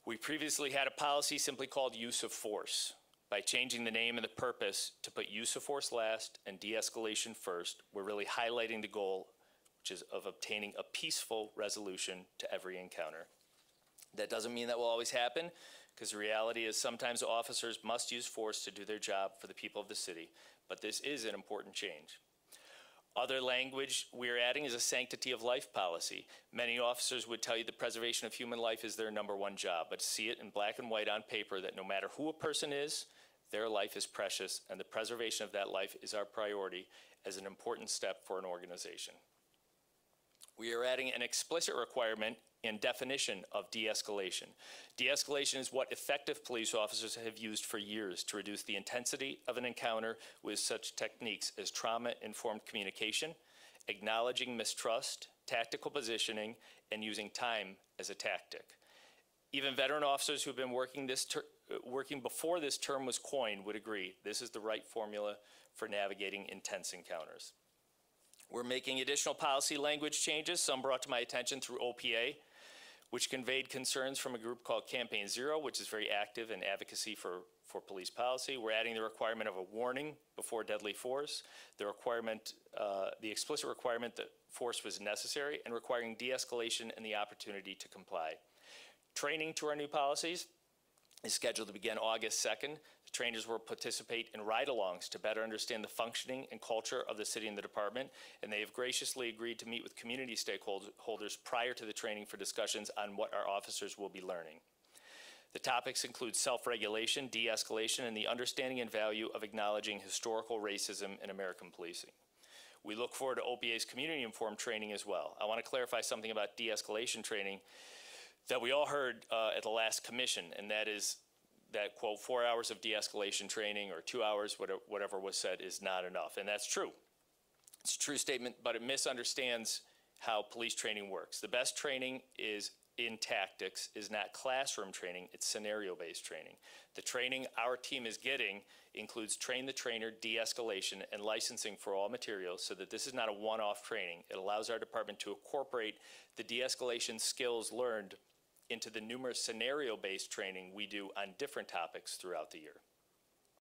We previously had a policy simply called use of force. By changing the name and the purpose to put use of force last and de-escalation first, we're really highlighting the goal, which is of obtaining a peaceful resolution to every encounter. That doesn't mean that will always happen, because the reality is sometimes officers must use force to do their job for the people of the city, but this is an important change. Other language we're adding is a sanctity of life policy. Many officers would tell you the preservation of human life is their #1 job, but see it in black and white on paper that no matter who a person is, their life is precious, and the preservation of that life is our priority as an important step for an organization. We are adding an explicit requirement and definition of de-escalation. De-escalation is what effective police officers have used for years to reduce the intensity of an encounter with such techniques as trauma-informed communication, acknowledging mistrust, tactical positioning, and using time as a tactic. Even veteran officers who have been working before this term was coined would agree this is the right formula for navigating intense encounters. We're making additional policy language changes, some brought to my attention through OPA, which conveyed concerns from a group called Campaign Zero, which is very active in advocacy for police policy. We're adding the requirement of a warning before deadly force, the explicit requirement that force was necessary, and requiring de-escalation and the opportunity to comply. Training to our new policies is scheduled to begin August 2nd. The trainers will participate in ride-alongs to better understand the functioning and culture of the city and the department, and they have graciously agreed to meet with community stakeholders prior to the training for discussions on what our officers will be learning. The topics include self-regulation, de-escalation, and the understanding and value of acknowledging historical racism in American policing. We look forward to OPA's community-informed training as well. I want to clarify something about de-escalation training that we all heard at the last commission, and that is that, quote, 4 hours of de-escalation training or 2 hours, whatever was said, is not enough. And that's true. It's a true statement, but it misunderstands how police training works. The best training is in tactics, is not classroom training, it's scenario-based training. The training our team is getting includes train the trainer, de-escalation, and licensing for all materials so that this is not a one-off training. It allows our department to incorporate the de-escalation skills learned into the numerous scenario-based training we do on different topics throughout the year.